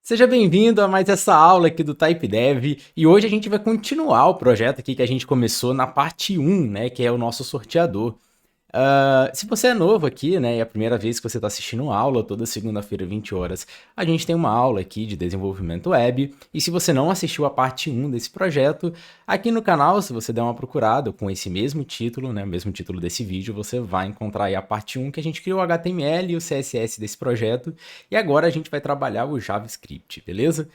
Seja bem-vindo a mais essa aula aqui do TypeDev e hoje a gente vai continuar o projeto aqui que a gente começou na parte 1, né, que é o nosso sorteador. Se você é novo aqui, né, e é a primeira vez que você está assistindo aula, toda segunda-feira, 20 horas, a gente tem uma aula aqui de desenvolvimento web. E se você não assistiu a parte 1 desse projeto, aqui no canal, se você der uma procurada com esse mesmo título, né, o mesmo título desse vídeo, você vai encontrar aí a parte 1 que a gente criou o HTML e o CSS desse projeto. E agora a gente vai trabalhar o JavaScript, beleza?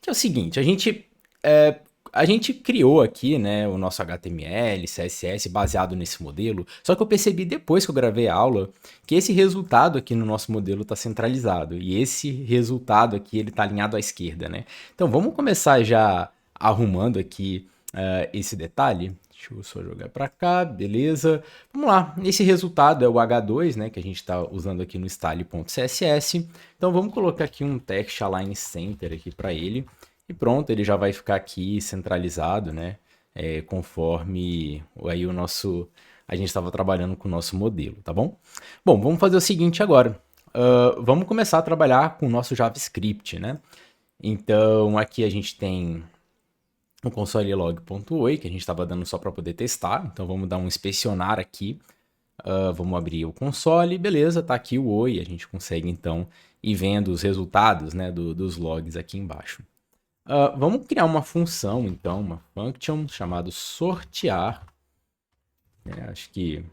Que é o seguinte, a gente criou aqui, né, o nosso HTML, CSS baseado nesse modelo, só que eu percebi depois que eu gravei a aula que esse resultado aqui no nosso modelo está centralizado e esse resultado aqui ele está alinhado à esquerda, né? Então vamos começar já arrumando aqui esse detalhe. Deixa eu só jogar para cá, beleza. Vamos lá, esse resultado é o H2, né, que a gente está usando aqui no style.css. Então vamos colocar aqui um text align center aqui para ele. E pronto, ele já vai ficar aqui centralizado, né? Conforme aí a gente estava trabalhando com o nosso modelo, tá bom? Bom, vamos fazer o seguinte agora. Vamos começar a trabalhar com o nosso JavaScript, né? Então, aqui a gente tem o console log.oi, que a gente estava dando só para poder testar. Então, vamos dar um inspecionar aqui. Vamos abrir o console, beleza, tá aqui o oi. A gente consegue, então, ir vendo os resultados, né, dos logs aqui embaixo. Vamos criar uma função, então, uma function chamada sortear. Acho que...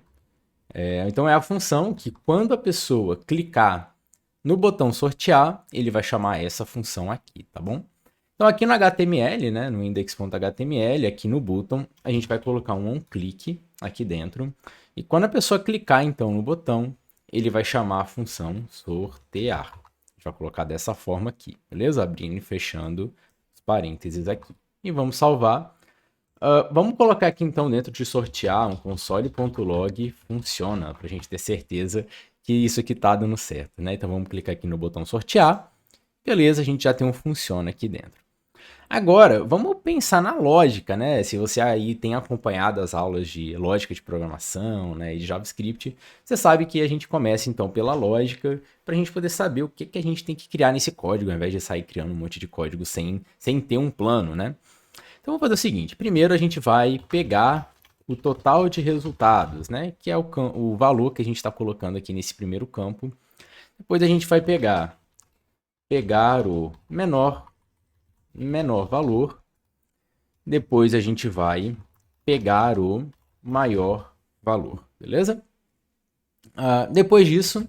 então é a função que quando a pessoa clicar no botão sortear, ele vai chamar essa função aqui, tá bom? Então aqui no HTML, né, no index.html, aqui no button, a gente vai colocar um onClick aqui dentro. E quando a pessoa clicar, então, no botão, ele vai chamar a função sortear. A gente vai colocar dessa forma aqui, beleza? Abrindo e fechando parênteses aqui. E vamos salvar. Vamos colocar aqui então dentro de sortear um console.log funciona, para a gente ter certeza que isso aqui está dando certo, né? Então vamos clicar aqui no botão sortear. Beleza, a gente já tem um funciona aqui dentro. Agora, vamos pensar na lógica, né? Se você aí tem acompanhado as aulas de lógica de programação, né, e de JavaScript, você sabe que a gente começa então pela lógica, para a gente poder saber o que a gente tem que criar nesse código, ao invés de sair criando um monte de código sem ter um plano, né? Então, vamos fazer o seguinte: primeiro a gente vai pegar o total de resultados, né, que é o valor que a gente está colocando aqui nesse primeiro campo. Depois a gente vai pegar o menor valor. Depois a gente vai pegar o maior valor, beleza? Depois disso,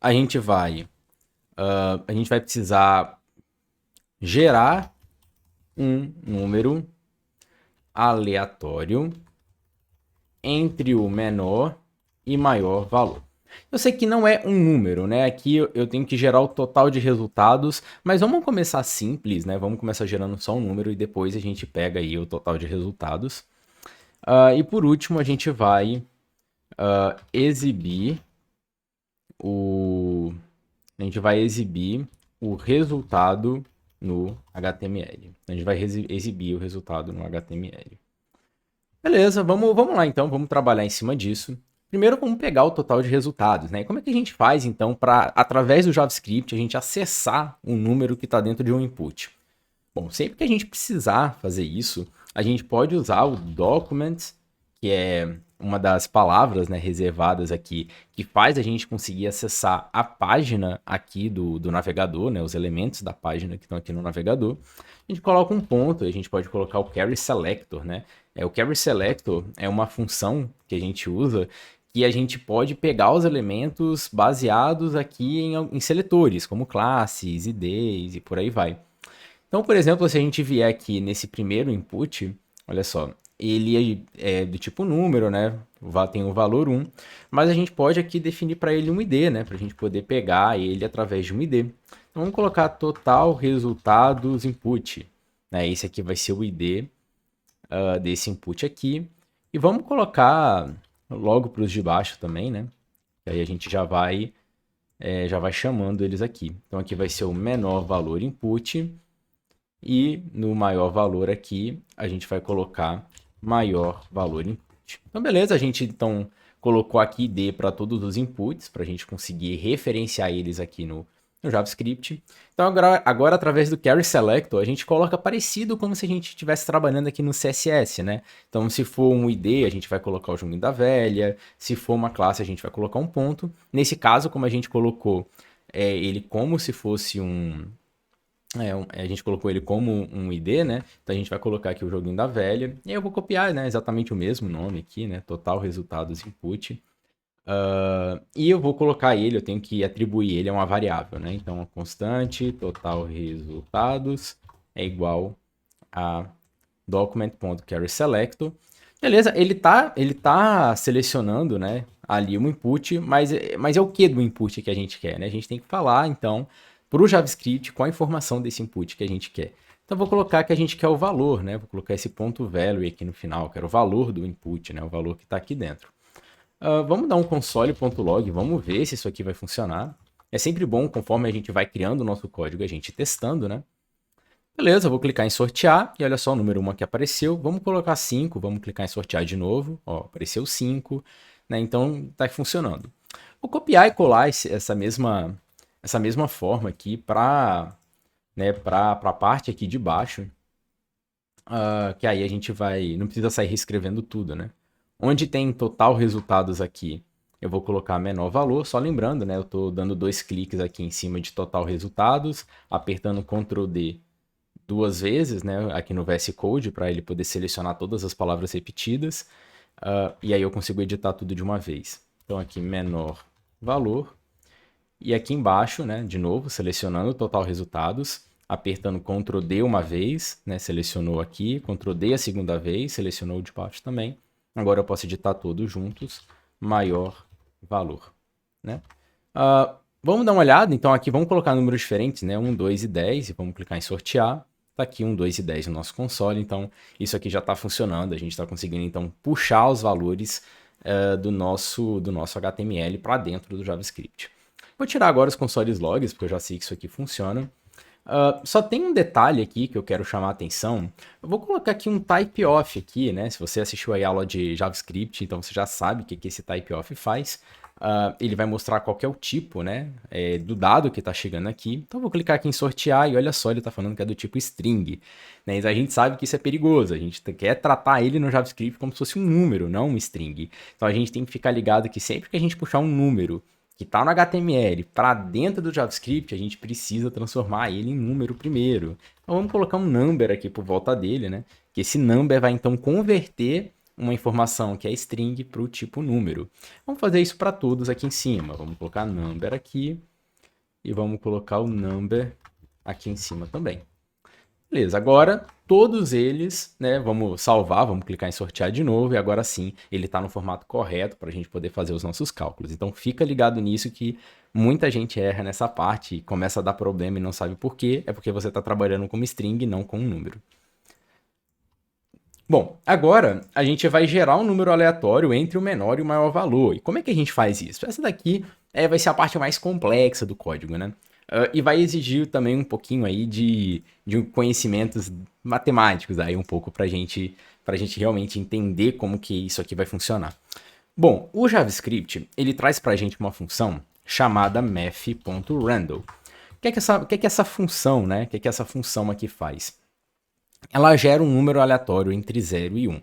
a gente vai precisar gerar um número aleatório entre o menor e maior valor. Eu sei que não é um número, né? Aqui eu tenho que gerar o total de resultados, mas vamos começar simples, né? Vamos começar gerando só um número e depois a gente pega aí o total de resultados. E por último, a gente vai exibir o resultado no HTML. A gente vai exibir o resultado no HTML. Beleza, vamos lá então, vamos trabalhar em cima disso. Primeiro vamos pegar o total de resultados, né? Como é que a gente faz então para, através do JavaScript, a gente acessar um número que está dentro de um input? Bom, sempre que a gente precisar fazer isso, a gente pode usar o document, que é uma das palavras, né, reservadas aqui, que faz a gente conseguir acessar a página aqui do navegador, né, os elementos da página que estão aqui no navegador. A gente coloca um ponto, a gente pode colocar o carry selector, né? O carry selector é uma função que a gente usa que a gente pode pegar os elementos baseados aqui em seletores, como classes, IDs e por aí vai. Então, por exemplo, se a gente vier aqui nesse primeiro input, olha só, ele é do tipo número, né? Tem o valor 1, mas a gente pode aqui definir para ele um ID, né? Para a gente poder pegar ele através de um ID. Então, vamos colocar total resultados input, né? Esse aqui vai ser o ID desse input aqui. E vamos colocar logo para os de baixo também, né? E aí a gente já vai chamando eles aqui. Então, aqui vai ser o menor valor input. E no maior valor aqui, a gente vai colocar maior valor input. Então, beleza, a gente então colocou aqui ID para todos os inputs, para a gente conseguir referenciar eles aqui no JavaScript. Então agora através do Carry Selector, a gente coloca parecido como se a gente estivesse trabalhando aqui no CSS, né? Então se for um ID, a gente vai colocar o joguinho da velha, se for uma classe, a gente vai colocar um ponto. Nesse caso, como a gente colocou ele como se fosse a gente colocou ele como um ID, né? Então a gente vai colocar aqui o joguinho da velha. E aí eu vou copiar, né? Exatamente o mesmo nome aqui, né? Total resultados input. E eu vou colocar ele, eu tenho que atribuir ele a uma variável, né? Então a constante total resultados é igual a document.carrySelector. Beleza, ele tá selecionando, né, ali um input, mas é o que do input que a gente quer, né? A gente tem que falar, então, para o JavaScript qual a informação desse input que a gente quer. Então, vou colocar que a gente quer o valor, né? Vou colocar esse ponto value aqui no final, quero o valor do input, né? O valor que está aqui dentro. Vamos dar um console.log, vamos ver se isso aqui vai funcionar. É sempre bom, conforme a gente vai criando o nosso código, a gente testando, né? Beleza, vou clicar em sortear e olha só o número 1 aqui apareceu. Vamos colocar 5, vamos clicar em sortear de novo. Ó, apareceu 5, né? Então tá funcionando. Vou copiar e colar essa mesma forma aqui para a parte aqui de baixo. Que aí a gente não precisa sair reescrevendo tudo, né? Onde tem total resultados aqui, eu vou colocar menor valor, só lembrando, né? Eu estou dando 2 cliques aqui em cima de total resultados, apertando Ctrl D 2 vezes, né? Aqui no VS Code, para ele poder selecionar todas as palavras repetidas. E aí eu consigo editar tudo de uma vez. Então aqui menor valor. E aqui embaixo, né? De novo, selecionando total resultados, apertando Ctrl D uma vez, né? Selecionou aqui, Ctrl D a segunda vez, selecionou de baixo também. Agora eu posso editar todos juntos, maior valor, né? Vamos dar uma olhada, então aqui vamos colocar números diferentes, né? 1, 2 e 10, e vamos clicar em sortear. Tá aqui 1, 2 e 10 no nosso console, então isso aqui já está funcionando, a gente está conseguindo então puxar os valores do nosso HTML para dentro do JavaScript. Vou tirar agora os consoles logs, porque eu já sei que isso aqui funciona. Só tem um detalhe aqui que eu quero chamar a atenção. Eu vou colocar aqui um type of aqui, né? Se você assistiu aí a aula de JavaScript, então você já sabe o que esse type of faz. Ele vai mostrar qual que é o tipo, né, do dado que está chegando aqui. Então eu vou clicar aqui em sortear e olha só, ele está falando que é do tipo string. Né? Então a gente sabe que isso é perigoso. A gente quer tratar ele no JavaScript como se fosse um número, não um string. Então a gente tem que ficar ligado que sempre que a gente puxar um número que está no HTML para dentro do JavaScript, a gente precisa transformar ele em número primeiro. Então vamos colocar um number aqui por volta dele, né? Que esse number vai então converter uma informação que é string para o tipo número. Vamos fazer isso para todos aqui em cima. Vamos colocar number aqui e vamos colocar o number aqui em cima também. Beleza, agora todos eles, né, vamos salvar, vamos clicar em sortear de novo e agora sim ele está no formato correto para a gente poder fazer os nossos cálculos. Então fica ligado nisso que muita gente erra nessa parte e começa a dar problema e não sabe por quê. É porque você está trabalhando com string e não com um número. Bom, agora a gente vai gerar um número aleatório entre o menor e o maior valor. E como é que a gente faz isso? Essa daqui vai ser a parte mais complexa do código, né? E vai exigir também um pouquinho aí de conhecimentos matemáticos aí um pouco pra gente realmente entender como que isso aqui vai funcionar. Bom, o JavaScript, ele traz pra gente uma função chamada math.random. O que é que essa função, né? O que é que essa função aqui faz? Ela gera um número aleatório entre 0 e 1.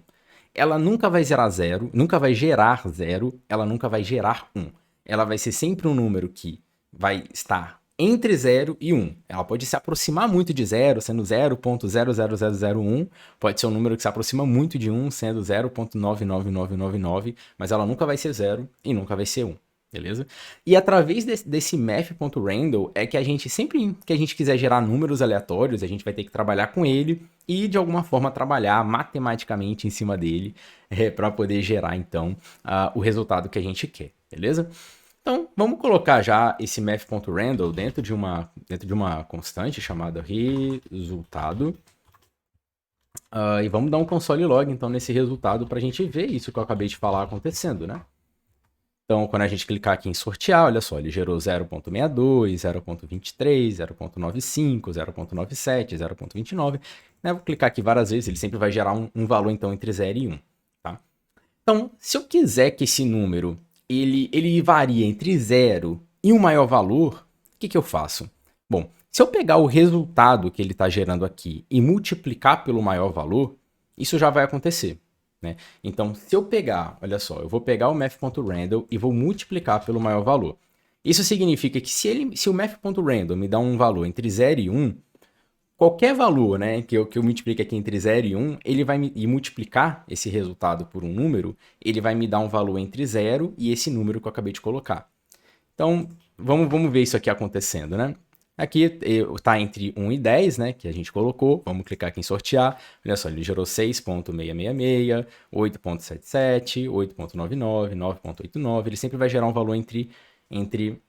Ela nunca vai gerar 0, nunca vai gerar 0, ela nunca vai gerar 1. Ela vai ser sempre um número que vai estar entre 0 e 1. Ela pode se aproximar muito de 0, sendo 0.00001. Pode ser um número que se aproxima muito de 1, sendo 0.99999, mas ela nunca vai ser 0 e nunca vai ser 1. Beleza? E através desse math.random é que a gente, sempre que a gente quiser gerar números aleatórios, a gente vai ter que trabalhar com ele e de alguma forma trabalhar matematicamente em cima dele para poder gerar então o resultado que a gente quer, beleza? Então vamos colocar já esse math.random dentro de uma constante chamada resultado. E vamos dar um console log então nesse resultado para a gente ver isso que eu acabei de falar acontecendo, né? Então, quando a gente clicar aqui em sortear, olha só, ele gerou 0.62, 0.23, 0.95, 0.97, 0.29. Né? Vou clicar aqui várias vezes, ele sempre vai gerar um valor, então, entre 0 e 1. Tá? Então, se eu quiser que esse número ele varie entre 0 e um maior valor, que eu faço? Bom, se eu pegar o resultado que ele está gerando aqui e multiplicar pelo maior valor, isso já vai acontecer, né? Então, se eu pegar, olha só, eu vou pegar o math.random e vou multiplicar pelo maior valor. Isso significa que se o math.random me dá um valor entre 0 e 1, qualquer valor, né, que eu multiplique aqui entre 0 e 1, ele vai e multiplicar esse resultado por um número, ele vai me dar um valor entre 0 e esse número que eu acabei de colocar. Então, vamos ver isso aqui acontecendo, né? Aqui está entre 1 e 10, né, que a gente colocou. Vamos clicar aqui em sortear. Olha só, ele gerou 6.666, 8.77, 8.99, 9.89. Ele sempre vai gerar um valor entre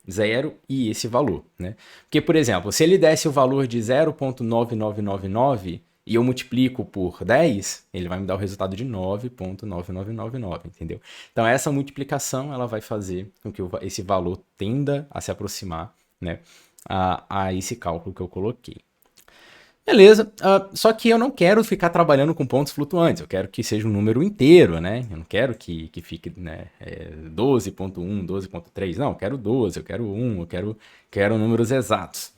0 e esse valor, né? Porque, por exemplo, se ele desse o valor de 0.9999 e eu multiplico por 10, ele vai me dar o resultado de 9.9999, entendeu? Então, essa multiplicação ela vai fazer com que esse valor tenda a se aproximar, né, a esse cálculo que eu coloquei. Beleza, só que eu não quero ficar trabalhando com pontos flutuantes, eu quero que seja um número inteiro, né? Eu não quero que fique, né, 12.1, 12.3, não, eu quero 12, eu quero 1, eu quero números exatos.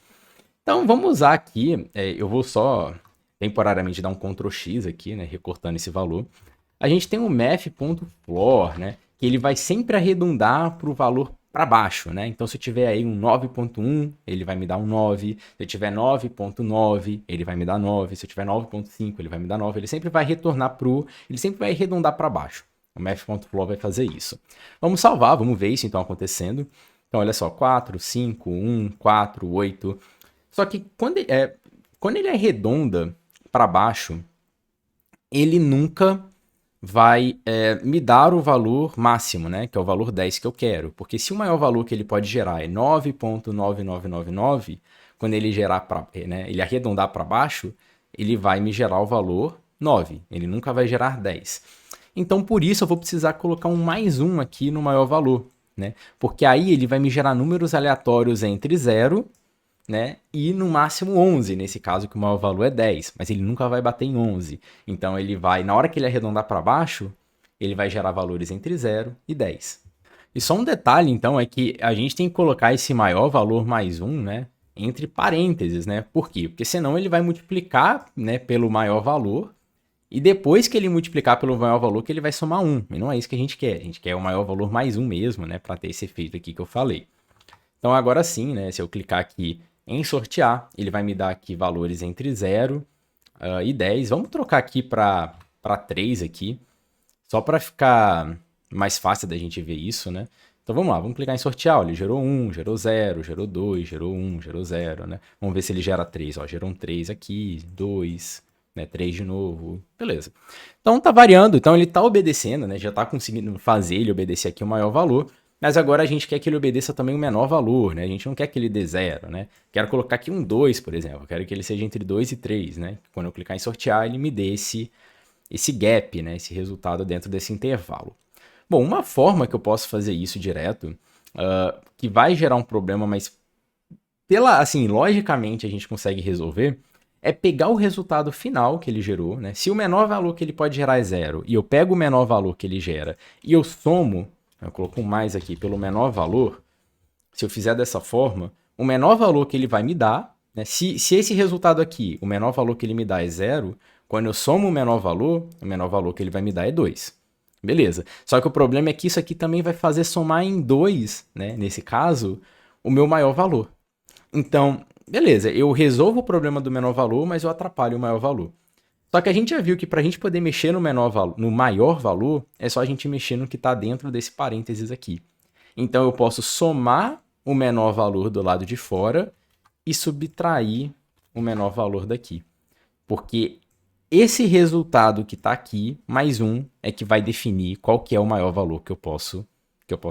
Então vamos usar aqui, eu vou só temporariamente dar um Ctrl X aqui, né, recortando esse valor. A gente tem o math.floor, né, que ele vai sempre arredondar para o valor para baixo, né? Então, se eu tiver aí um 9.1, ele vai me dar um 9. Se eu tiver 9.9, ele vai me dar 9. Se eu tiver 9.5, ele vai me dar 9. Ele sempre vai retornar ele sempre vai arredondar para baixo. O math.floor vai fazer isso. Vamos salvar, vamos ver isso então acontecendo. Então, olha só, 4, 5, 1, 4, 8. Só que quando ele arredonda para baixo, ele nunca vai me dar o valor máximo, né, que é o valor 10 que eu quero. Porque se o maior valor que ele pode gerar é 9.9999, quando ele gerar né, ele arredondar para baixo, ele vai me gerar o valor 9. Ele nunca vai gerar 10. Então, por isso, eu vou precisar colocar um mais 1 aqui no maior valor, né? Porque aí ele vai me gerar números aleatórios entre 0, né, e no máximo 11, nesse caso que o maior valor é 10, mas ele nunca vai bater em 11. Então ele vai, na hora que ele arredondar para baixo, ele vai gerar valores entre 0 e 10. E só um detalhe, então, é que a gente tem que colocar esse maior valor mais 1, né, entre parênteses, né? Por quê? Porque senão ele vai multiplicar, né, pelo maior valor, e depois que ele multiplicar pelo maior valor, que ele vai somar 1. E não é isso que a gente quer. A gente quer o maior valor mais 1 mesmo, né, para ter esse efeito aqui que eu falei. Então agora sim, né, se eu clicar aqui em sortear, ele vai me dar aqui valores entre 0 e 10. Vamos trocar aqui para 3 aqui, só para ficar mais fácil da gente ver isso, né? Então vamos lá, vamos clicar em sortear. Ele gerou 1, gerou 0, gerou 2, gerou 1, gerou 0, né? Vamos ver se ele gera 3. Ó, gerou um 3 aqui, 2, né, 3 de novo, beleza. Então tá variando, então ele tá obedecendo, né? Já tá conseguindo fazer ele obedecer aqui o maior valor. Mas agora a gente quer que ele obedeça também o menor valor, né? A gente não quer que ele dê 0, né? Quero colocar aqui um 2, por exemplo. Quero que ele seja entre 2 e 3, né? Quando eu clicar em sortear, ele me dê esse gap, né? Esse resultado dentro desse intervalo. Bom, uma forma que eu posso fazer isso direto, que vai gerar um problema, mas assim, logicamente a gente consegue resolver, é pegar o resultado final que ele gerou, né? Se o menor valor que ele pode gerar é 0, e eu pego o menor valor que ele gera e eu somo, eu coloco um mais aqui pelo menor valor, se eu fizer dessa forma, o menor valor que ele vai me dar, né? Se esse resultado aqui, o menor valor que ele me dá é 0, quando eu somo o menor valor que ele vai me dar é 2. Beleza. Só que o problema é que isso aqui também vai fazer somar em 2, né? Nesse caso, o meu maior valor. Então, beleza, eu resolvo o problema do menor valor, mas eu atrapalho o maior valor. Só que a gente já viu que para a gente poder mexer no maior valor, é só a gente mexer no que está dentro desse parênteses aqui. Então eu posso somar o menor valor do lado de fora e subtrair o menor valor daqui. Porque esse resultado que está aqui, mais 1, é que vai definir qual que é o maior valor que eu posso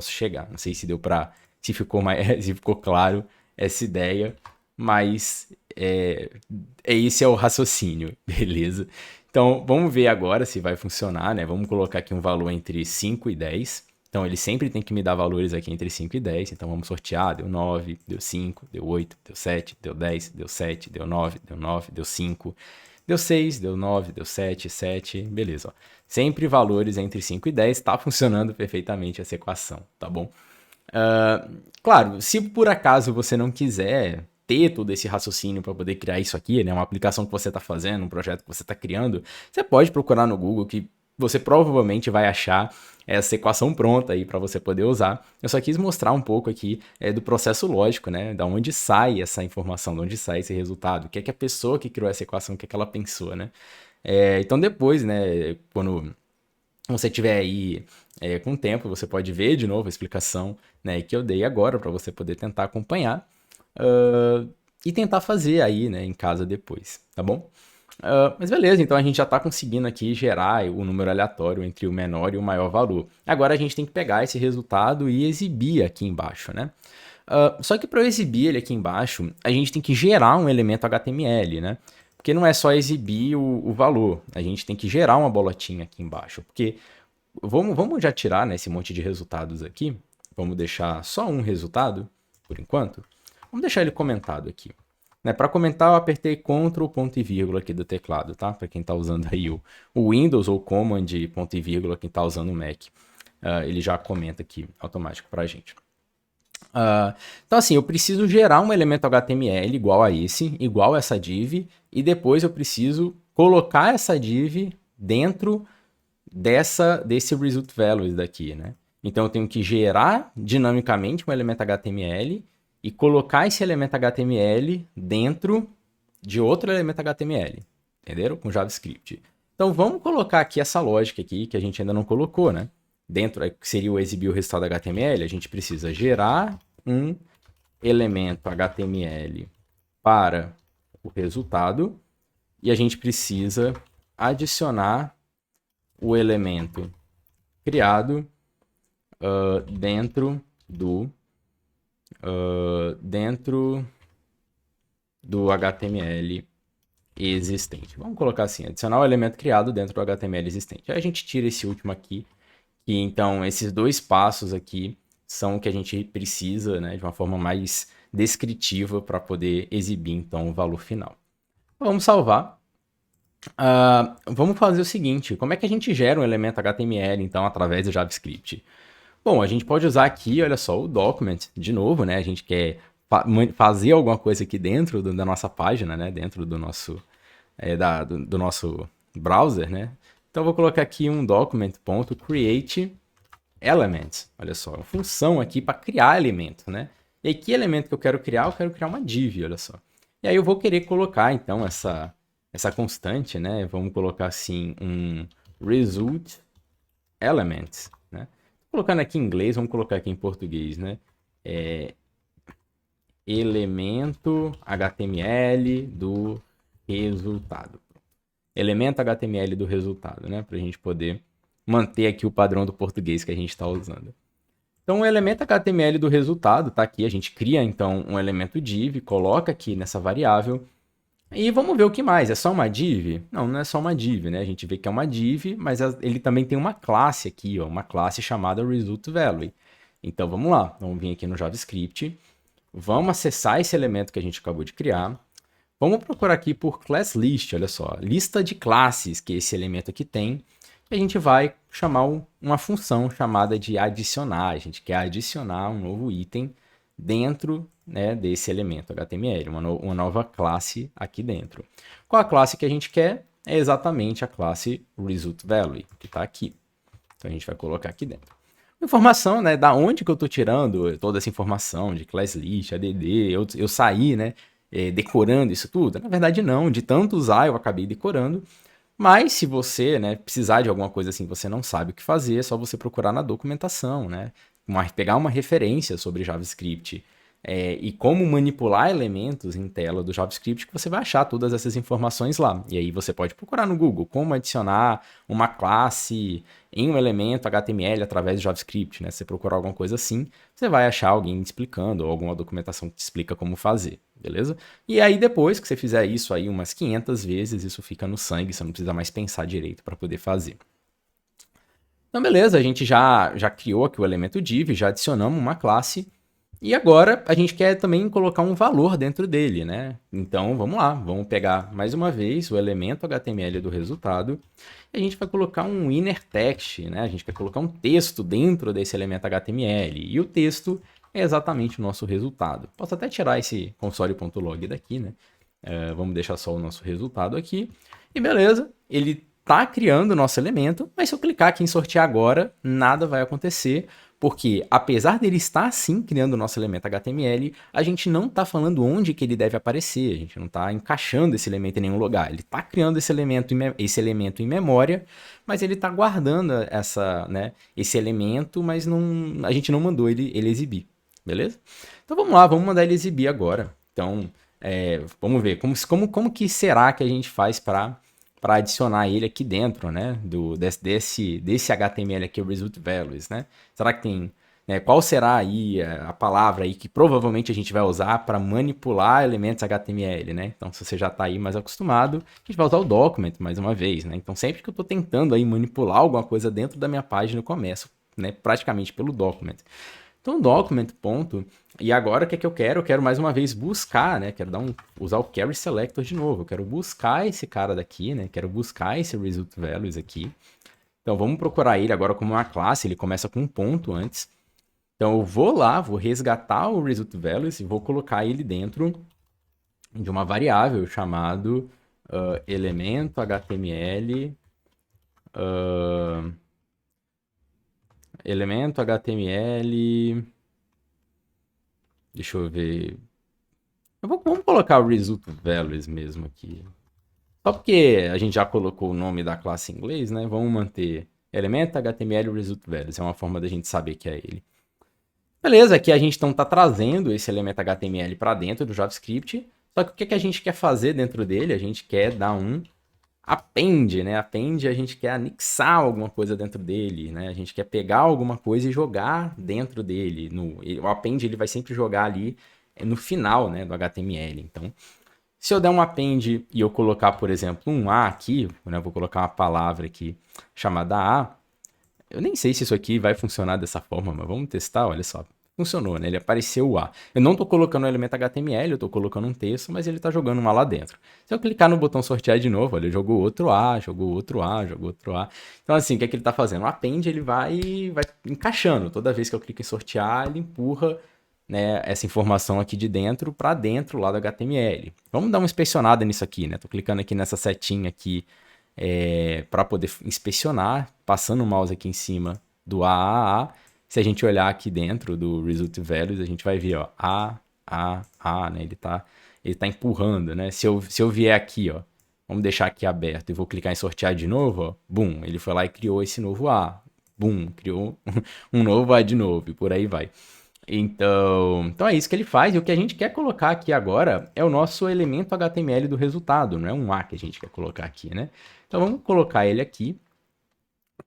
chegar. Não sei se deu para, se ficou claro essa ideia, mas esse é o raciocínio, beleza? Então, vamos ver agora se vai funcionar, né? Vamos colocar aqui um valor entre 5 e 10. Então, ele sempre tem que me dar valores aqui entre 5 e 10. Então, vamos sortear. Deu 9, deu 5, deu 8, deu 7, deu 10, deu 7, deu 9, deu 5, deu 6, deu 9, deu 7, 7. Beleza, ó. Sempre valores entre 5 e 10. Tá funcionando perfeitamente essa equação, tá bom? Claro, se por acaso você não quiser ter todo esse raciocínio para poder criar isso aqui, né, uma aplicação que você está fazendo, um projeto que você está criando, você pode procurar no Google que você provavelmente vai achar essa equação pronta aí para você poder usar. Eu só quis mostrar um pouco aqui do processo lógico, né, da onde sai essa informação, de onde sai esse resultado, o que é que a pessoa que criou essa equação, o que é que ela pensou, né? Então depois, né, quando você tiver aí com o tempo, você pode ver de novo a explicação, né, que eu dei agora para você poder tentar acompanhar e tentar fazer aí, né, em casa depois, tá bom? Mas beleza, então a gente já está conseguindo aqui gerar o número aleatório entre o menor e o maior valor. Agora a gente tem que pegar esse resultado e exibir aqui embaixo, né? Só que para eu exibir ele aqui embaixo, a gente tem que gerar um elemento HTML, né? Porque não é só exibir o valor, a gente tem que gerar uma bolotinha aqui embaixo. Porque vamos já tirar, né, esse monte de resultados aqui. Vamos deixar só um resultado, por enquanto. Vamos deixar ele comentado aqui. Né, para comentar, eu apertei Ctrl, ponto e vírgula aqui do teclado, tá? Para quem está usando aí o Windows ou Command, ponto e vírgula, quem está usando o Mac. Ele já comenta aqui automático para a gente. Então assim, eu preciso gerar um elemento HTML igual a esse, igual a essa div, e depois eu preciso colocar essa div dentro desse result values daqui, né? Então eu tenho que gerar dinamicamente um elemento HTML e colocar esse elemento HTML dentro de outro elemento HTML, entenderam? Com JavaScript. Então vamos colocar aqui essa lógica aqui que a gente ainda não colocou, né? Dentro, que seria o exibir o resultado HTML, a gente precisa gerar um elemento HTML para o resultado e a gente precisa adicionar o elemento criado dentro do HTML existente. Vamos colocar assim, adicionar o elemento criado dentro do HTML existente. Aí a gente tira esse último aqui, e então esses dois passos aqui são o que a gente precisa, né, de uma forma mais descritiva para poder exibir então o valor final. Vamos salvar. Vamos fazer o seguinte, como é que a gente gera um elemento HTML, então, através do JavaScript? Bom, a gente pode usar aqui, olha só, o document, de novo, né? A gente quer fazer alguma coisa aqui dentro da nossa página, né? Dentro do nosso, do nosso browser, né? Então, eu vou colocar aqui um document.create elements. Olha só, uma função aqui para criar elemento, né? E aí, que elemento que eu quero criar? Eu quero criar uma div, olha só. E aí, eu vou querer colocar, então, essa constante, né? Vamos colocar assim um result elements, né? Colocando aqui em inglês, vamos colocar aqui em português, né? Elemento HTML do resultado. Elemento HTML do resultado, né? Para a gente poder manter aqui o padrão do português que a gente está usando. Então, o elemento HTML do resultado está aqui. A gente cria, então, um elemento div, coloca aqui nessa variável. E vamos ver o que mais. É só uma div? Não, não é só uma div, né? A gente vê que é uma div, mas ele também tem uma classe aqui, ó, uma classe chamada result_value. Então vamos lá, vamos vir aqui no JavaScript, vamos acessar esse elemento que a gente acabou de criar. Vamos procurar aqui por class list, olha só, lista de classes que esse elemento aqui tem. E a gente vai chamar uma função chamada de adicionar. A gente quer adicionar um novo item dentro, né, desse elemento HTML, uma nova classe aqui dentro. Qual a classe que a gente quer? É exatamente a classe result_value, que está aqui. Então a gente vai colocar aqui dentro. Informação, né, da onde que eu estou tirando toda essa informação de class list, add, eu saí, né, decorando isso tudo? Na verdade não, de tanto usar eu acabei decorando. Mas se você, né, precisar de alguma coisa assim, você não sabe o que fazer, é só você procurar na documentação, né? Pegar uma referência sobre JavaScript e como manipular elementos em tela do JavaScript, que você vai achar todas essas informações lá. E aí você pode procurar no Google como adicionar uma classe em um elemento HTML através do JavaScript, né? Se você procurar alguma coisa assim, você vai achar alguém explicando ou alguma documentação que te explica como fazer, beleza? E aí depois que você fizer isso aí umas 500 vezes, isso fica no sangue, você não precisa mais pensar direito para poder fazer. Então beleza, a gente já criou aqui o elemento div, já adicionamos uma classe. E agora a gente quer também colocar um valor dentro dele, né? Então vamos lá, vamos pegar mais uma vez o elemento HTML do resultado e a gente vai colocar um inner text, né? A gente quer colocar um texto dentro desse elemento HTML e o texto é exatamente o nosso resultado. Posso até tirar esse console.log daqui, né? Vamos deixar só o nosso resultado aqui. E beleza, ele está criando o nosso elemento, mas se eu clicar aqui em sortear agora, nada vai acontecer, porque apesar dele estar sim criando o nosso elemento HTML, a gente não está falando onde que ele deve aparecer, a gente não está encaixando esse elemento em nenhum lugar. Ele está criando esse elemento em memória, mas ele está guardando esse elemento, mas a gente não mandou ele exibir, beleza? Então vamos lá, vamos mandar ele exibir agora. Então, vamos ver como que será que a gente faz para adicionar ele aqui dentro, né, desse HTML aqui, o result values, né? Será que tem, né, qual será aí a palavra aí que provavelmente a gente vai usar para manipular elementos HTML, né? Então, se você já está aí mais acostumado, a gente vai usar o document mais uma vez, né? Então, sempre que eu estou tentando aí manipular alguma coisa dentro da minha página, eu começo, né, praticamente pelo document. Então, document, ponto. E agora o que é que eu quero? Eu quero mais uma vez buscar, né? Quero usar o carry selector de novo. Eu quero buscar esse cara daqui, né? Quero buscar esse result values aqui. Então, vamos procurar ele agora como uma classe. Ele começa com um ponto antes. Então, eu vou lá, vou resgatar o result values e vou colocar ele dentro de uma variável chamado elemento HTML elemento HTML. Deixa eu ver. Vamos colocar o result values mesmo aqui. Só porque a gente já colocou o nome da classe em inglês, né? Vamos manter elemento HTML result values. É uma forma da gente saber que é ele. Beleza, aqui a gente então está trazendo esse elemento HTML para dentro do JavaScript. Só que o que a gente quer fazer dentro dele? A gente quer dar um append, né? Append, a gente quer anexar alguma coisa dentro dele, né? A gente quer pegar alguma coisa e jogar dentro dele. O append ele vai sempre jogar ali no final, né, do HTML. Então, se eu der um append e eu colocar, por exemplo, um A aqui, né, vou colocar uma palavra aqui chamada A, eu nem sei se isso aqui vai funcionar dessa forma, mas vamos testar, olha só. Funcionou, né? Ele apareceu o A. Eu não estou colocando o elemento HTML, eu estou colocando um texto, mas ele está jogando um A lá dentro. Se eu clicar no botão sortear de novo, olha, ele jogou outro A, jogou outro A, jogou outro A. Então, assim, o que é que ele está fazendo? O append, ele vai encaixando. Toda vez que eu clico em sortear, ele empurra, né, essa informação aqui de dentro para dentro lá do HTML. Vamos dar uma inspecionada nisso aqui, né? Estou clicando aqui nessa setinha aqui para poder inspecionar, passando o mouse aqui em cima do AAA. Se a gente olhar aqui dentro do result values, a gente vai ver, ó, né? Ele tá empurrando, né? Se eu vier aqui, ó, vamos deixar aqui aberto e vou clicar em sortear de novo, ó, boom, ele foi lá e criou esse novo A. Boom, criou um novo A de novo e por aí vai. Então é isso que ele faz, e o que a gente quer colocar aqui agora é o nosso elemento HTML do resultado, não é um A que a gente quer colocar aqui, né? Então vamos colocar ele aqui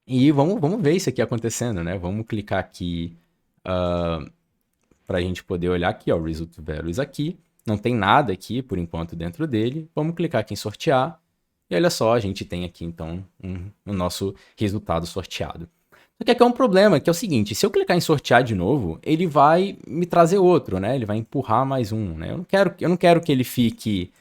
e vamos ver isso aqui acontecendo, né? Vamos clicar aqui para a gente poder olhar aqui, ó, o result values aqui. Não tem nada aqui por enquanto dentro dele. Vamos clicar aqui em sortear e olha só, a gente tem aqui então o nosso resultado sorteado. Só que aqui é um problema, que é o seguinte, se eu clicar em sortear de novo, ele vai me trazer outro, né? Ele vai empurrar mais um, né? Eu não quero que ele fique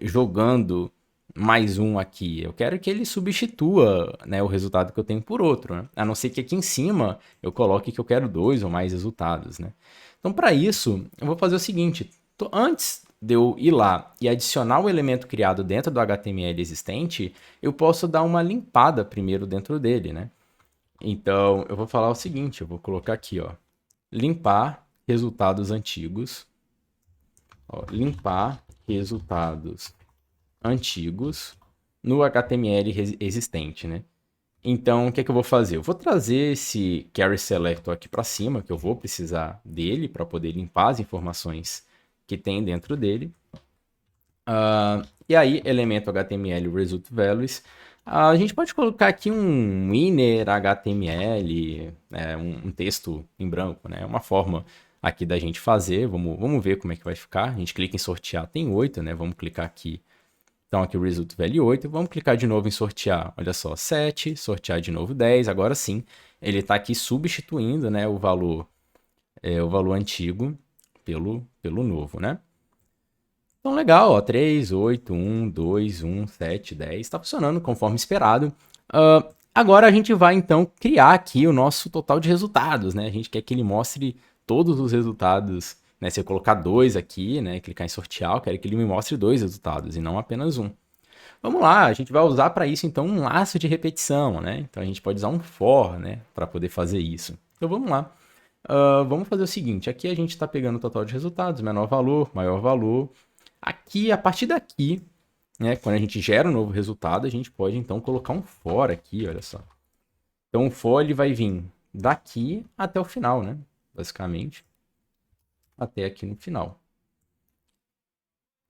jogando mais um aqui. Eu quero que ele substitua, né, o resultado que eu tenho por outro, né? A não ser que aqui em cima eu coloque que eu quero 2 ou mais resultados, né? Então, para isso, eu vou fazer o seguinte. Antes de eu ir lá e adicionar o elemento criado dentro do HTML existente, eu posso dar uma limpada primeiro dentro dele, né? Então, eu vou falar o seguinte, eu vou colocar aqui, ó, limpar resultados antigos, ó, limpar resultados antigos no HTML existente, né? Então, o que é que eu vou fazer? Eu vou trazer esse carry selector aqui para cima, que eu vou precisar dele para poder limpar as informações que tem dentro dele. E aí, elemento HTML result values. A gente pode colocar aqui um inner HTML, um texto em branco, né? É uma forma aqui da gente fazer. Vamos ver como é que vai ficar. A gente clica em sortear, tem 8, né? Vamos clicar aqui. Então, aqui o result value 8. Vamos clicar de novo em sortear. Olha só, 7, sortear de novo 10. Agora sim, ele está aqui substituindo, né, o valor o valor antigo pelo novo, né? Então, legal, ó, 3, 8, 1, 2, 1, 7, 10, está funcionando conforme esperado. Agora a gente vai, então, criar aqui o nosso total de resultados, né? A gente quer que ele mostre todos os resultados, né? Se eu colocar 2 aqui, né, clicar em sortear, eu quero que ele me mostre 2 resultados e não apenas um. Vamos lá, a gente vai usar para isso, então, um laço de repetição, né? Então, a gente pode usar um for, né, para poder fazer isso. Então, vamos lá. Vamos fazer o seguinte, aqui a gente está pegando o total de resultados, menor valor, maior valor. Aqui, a partir daqui, né, quando a gente gera um novo resultado, a gente pode, então, colocar um for aqui, olha só. Então, o for, ele vai vir daqui até o final, né? Basicamente, até aqui no final.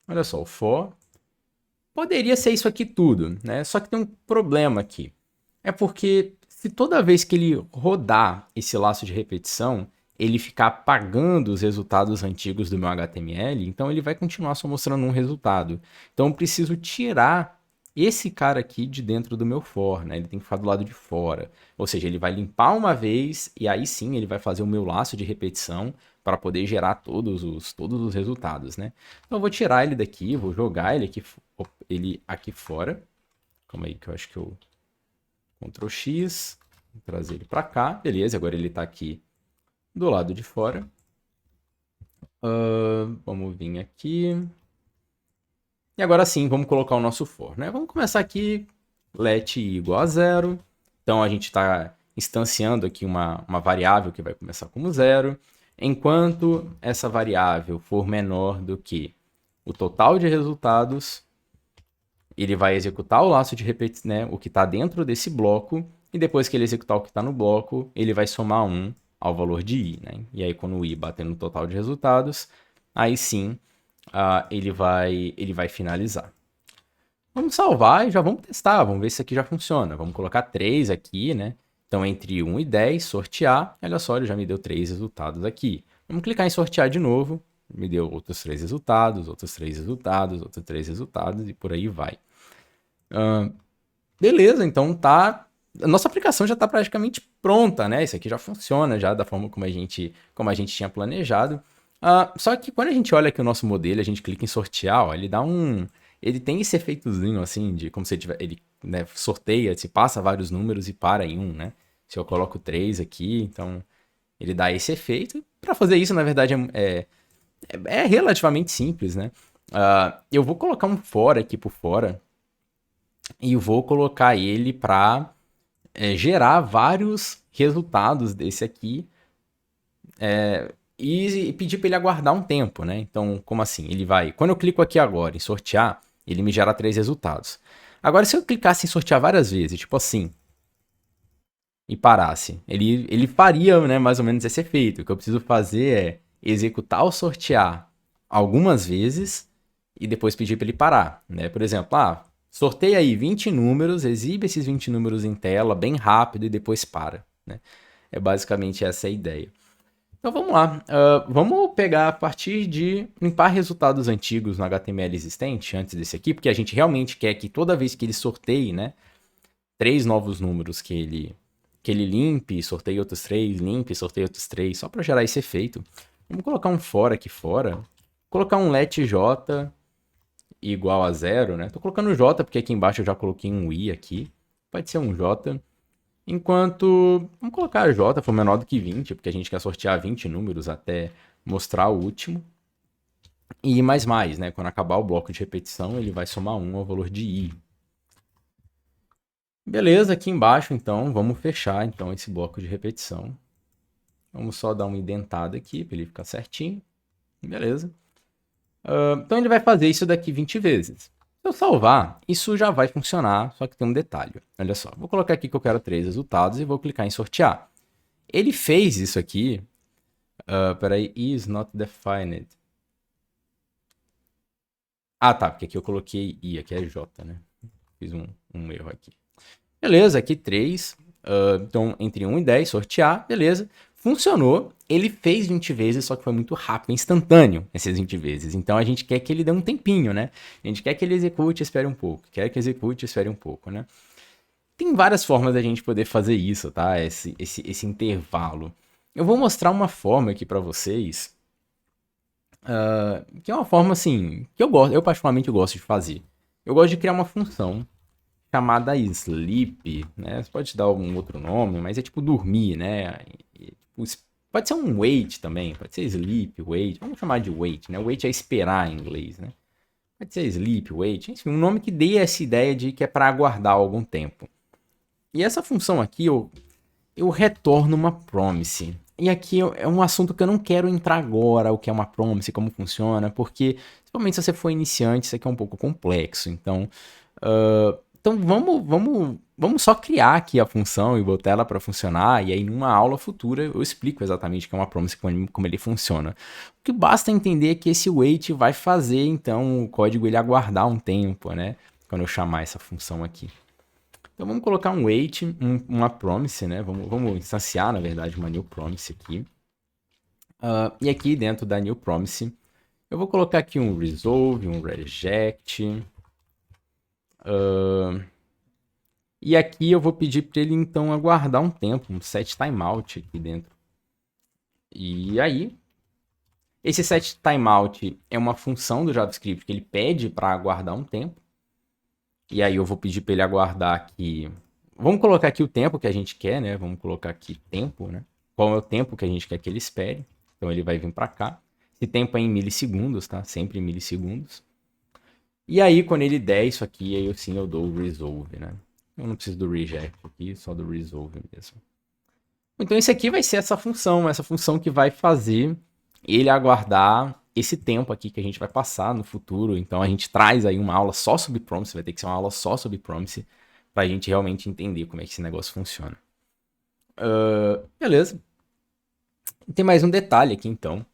Olha só, o for poderia ser isso aqui tudo, né? Só que tem um problema aqui. É porque se toda vez que ele rodar esse laço de repetição, ele ficar apagando os resultados antigos do meu HTML, então ele vai continuar só mostrando um resultado. Então eu preciso tirar esse cara aqui de dentro do meu for, né? Ele tem que ficar do lado de fora. Ou seja, ele vai limpar uma vez e aí sim ele vai fazer o meu laço de repetição para poder gerar todos os resultados, né? Então eu vou tirar ele daqui, vou jogar ele aqui fora. Calma aí que eu acho que eu Ctrl X, vou trazer ele para cá, beleza, agora ele está aqui do lado de fora. Vamos vir aqui. E agora sim, vamos colocar o nosso for, né? Vamos começar aqui, let i igual a 0. Então a gente está instanciando aqui uma variável que vai começar como 0. Enquanto essa variável for menor do que o total de resultados, ele vai executar o laço de repetição, né, o que está dentro desse bloco, e depois que ele executar o que está no bloco, ele vai somar 1 ao valor de i. Né? E aí, quando o i bater no total de resultados, aí sim ele vai finalizar. Vamos salvar e já vamos testar, vamos ver se isso aqui já funciona. Vamos colocar 3 aqui, né? Então, entre 1 e 10, sortear. Olha só, ele já me deu 3 resultados aqui. Vamos clicar em sortear de novo. Me deu outros 3 resultados, outros 3 resultados, outros 3 resultados e por aí vai. Beleza, então tá. A nossa aplicação já está praticamente pronta, né? Isso aqui já funciona já da forma como a gente tinha planejado. Só que quando a gente olha aqui o nosso modelo, a gente clica em sortear, ó, ele dá um. Ele tem esse efeitozinho assim, de como se ele né, sorteia, se passa vários números e para em um, né? Se eu coloco 3 aqui, então ele dá esse efeito. Para fazer isso, na verdade, é relativamente simples, né? Eu vou colocar um for aqui por fora e vou colocar ele para gerar vários resultados desse aqui e pedir para ele aguardar um tempo, né? Então, como assim? Ele vai... Quando eu clico aqui agora em sortear, ele me gera 3 resultados. Agora, se eu clicasse em sortear várias vezes, tipo assim, e parasse, ele faria, né, mais ou menos esse efeito. O que eu preciso fazer é executar o sortear algumas vezes e depois pedir para ele parar, né? Por exemplo, sorteia aí 20 números, exibe esses 20 números em tela bem rápido e depois para, né? É basicamente essa a ideia. Então vamos lá, vamos pegar a partir de limpar resultados antigos no HTML existente, antes desse aqui, porque a gente realmente quer que toda vez que ele sorteie, né, 3 novos números que ele limpe, sorteie outros 3, limpe, sorteie outros 3, só para gerar esse efeito. Vamos colocar um for aqui fora, colocar um let j igual a 0, né? Tô colocando j porque aqui embaixo eu já coloquei um i aqui, pode ser um j. Enquanto, vamos colocar j for menor do que 20, porque a gente quer sortear 20 números até mostrar o último. E mais, né? Quando acabar o bloco de repetição, ele vai somar 1 ao valor de i. Beleza, aqui embaixo, então, vamos fechar então esse bloco de repetição. Vamos só dar uma indentada aqui para ele ficar certinho. Beleza. Então ele vai fazer isso daqui 20 vezes. Se eu salvar, isso já vai funcionar, só que tem um detalhe. Olha só, vou colocar aqui que eu quero 3 resultados e vou clicar em sortear. Ele fez isso aqui. Peraí, is not defined. Tá, porque aqui eu coloquei i, aqui é j, né? Fiz um erro aqui. Beleza, aqui 3. Então, entre 1 e 10, sortear, beleza. Funcionou, ele fez 20 vezes, só que foi muito rápido, instantâneo essas 20 vezes. Então a gente quer que ele dê um tempinho, né? A gente quer que ele execute, espere um pouco. Quer que execute, espere um pouco, né? Tem várias formas da gente poder fazer isso, tá? Esse intervalo. Eu vou mostrar uma forma aqui para vocês, que é uma forma assim, que eu particularmente gosto de fazer. Eu gosto de criar uma função chamada sleep, né? Você pode dar algum outro nome, mas é tipo dormir, né? Pode ser um wait também, pode ser sleep, wait. Vamos chamar de wait, né? Wait é esperar em inglês, né? Pode ser sleep, wait, enfim, um nome que dê essa ideia de que é para aguardar algum tempo. E essa função aqui, eu retorno uma promise. E aqui é um assunto que eu não quero entrar agora, o que é uma promise, como funciona, porque, principalmente se você for iniciante, isso aqui é um pouco complexo. Então, então vamos só criar aqui a função e botar ela para funcionar, e aí numa aula futura eu explico exatamente o que é uma promise, como ele funciona. O que basta entender é que esse wait vai fazer, então, o código ele aguardar um tempo, né? Quando eu chamar essa função aqui. Então vamos colocar um wait, uma promise, né? Vamos instanciar, na verdade, uma new promise aqui. E aqui dentro da new promise, eu vou colocar aqui um resolve, um reject. E aqui eu vou pedir para ele então aguardar um tempo, um set timeout aqui dentro. E aí, esse set timeout é uma função do JavaScript que ele pede para aguardar um tempo. E aí eu vou pedir para ele aguardar aqui. Vamos colocar aqui o tempo que a gente quer, né? Vamos colocar aqui tempo, né? Qual é o tempo que a gente quer que ele espere? Então ele vai vir para cá. Esse tempo é em milissegundos, tá? Sempre em milissegundos. E aí quando ele der isso aqui, aí sim eu dou o resolve, né? Eu não preciso do reject aqui, só do resolve mesmo. Então esse aqui vai ser essa função que vai fazer ele aguardar esse tempo aqui que a gente vai passar no futuro. Então a gente traz aí uma aula só sobre promise, vai ter que ser uma aula só sobre promise para a gente realmente entender como é que esse negócio funciona. Beleza. Tem mais um detalhe aqui então,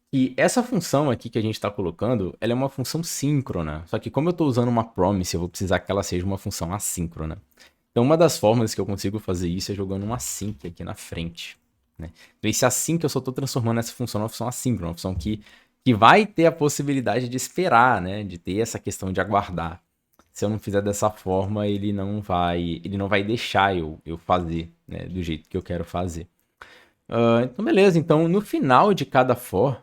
que essa função aqui que a gente está colocando, ela é uma função síncrona. Só que como eu estou usando uma promise, eu vou precisar que ela seja uma função assíncrona. Então uma das formas que eu consigo fazer isso é jogando um async aqui na frente. Né? Então esse async eu só estou transformando essa função numa função assíncrona, uma função que vai ter a possibilidade de esperar, né? De ter essa questão de aguardar. Se eu não fizer dessa forma, ele não vai deixar eu fazer, né? Do jeito que eu quero fazer. Então beleza, então no final de cada for,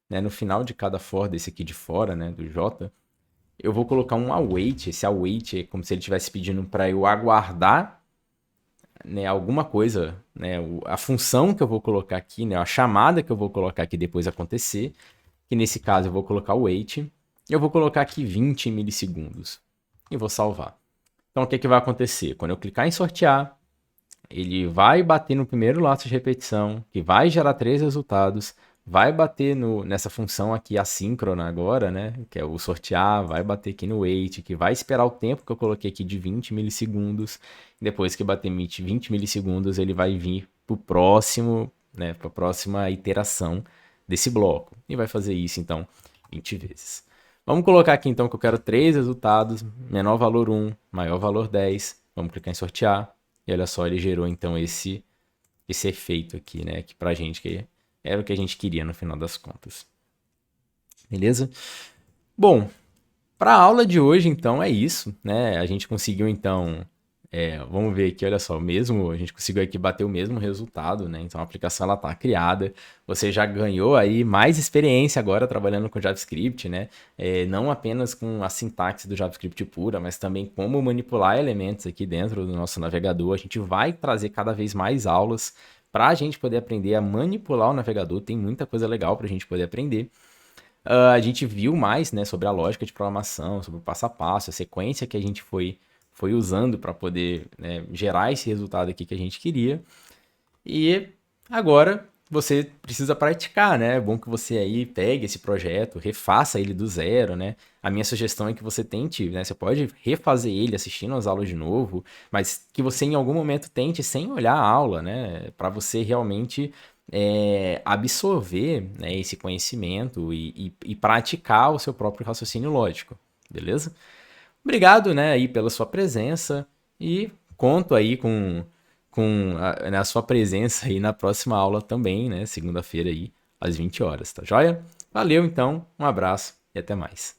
né? No final de cada for desse aqui de fora, né? Do J, eu vou colocar um await. Esse await é como se ele estivesse pedindo para eu aguardar, né, alguma coisa, né, a função que eu vou colocar aqui, né, a chamada que eu vou colocar aqui depois acontecer, que nesse caso eu vou colocar o wait, eu vou colocar aqui 20 milissegundos e vou salvar. Então o que, que vai acontecer? Quando eu clicar em sortear, ele vai bater no primeiro laço de repetição, que vai gerar 3 resultados, vai bater nessa função aqui assíncrona agora, né? Que é o sortear, vai bater aqui no wait, que vai esperar o tempo que eu coloquei aqui de 20 milissegundos. Depois que bater 20 milissegundos, ele vai vir para o próximo, né? Para a próxima iteração desse bloco. E vai fazer isso, então, 20 vezes. Vamos colocar aqui, então, que eu quero 3 resultados, menor valor 1, maior valor 10. Vamos clicar em sortear. E olha só, ele gerou, então, esse efeito aqui, né? Que pra gente que era o que a gente queria no final das contas. Beleza? Bom, para a aula de hoje, então, é isso, né? A gente conseguiu, então, vamos ver aqui, olha só, a gente conseguiu aqui bater o mesmo resultado, né? Então, a aplicação, ela tá criada. Você já ganhou aí mais experiência agora trabalhando com JavaScript, né? Não apenas com a sintaxe do JavaScript pura, mas também como manipular elementos aqui dentro do nosso navegador. A gente vai trazer cada vez mais aulas para a gente poder aprender a manipular o navegador. Tem muita coisa legal para a gente poder aprender. A gente viu mais, né, sobre a lógica de programação, sobre o passo a passo, a sequência que a gente foi usando para poder, né, gerar esse resultado aqui que a gente queria. E agora você precisa praticar, né? É bom que você aí pegue esse projeto, refaça ele do zero, né? A minha sugestão é que você tente, né? Você pode refazer ele assistindo as aulas de novo, mas que você em algum momento tente sem olhar a aula, né? Para você realmente absorver, né, esse conhecimento e praticar o seu próprio raciocínio lógico, beleza? Obrigado, né, aí pela sua presença e conto aí com né, a sua presença aí na próxima aula também, né, segunda-feira aí, às 20 horas, tá joia? Valeu, então, um abraço e até mais.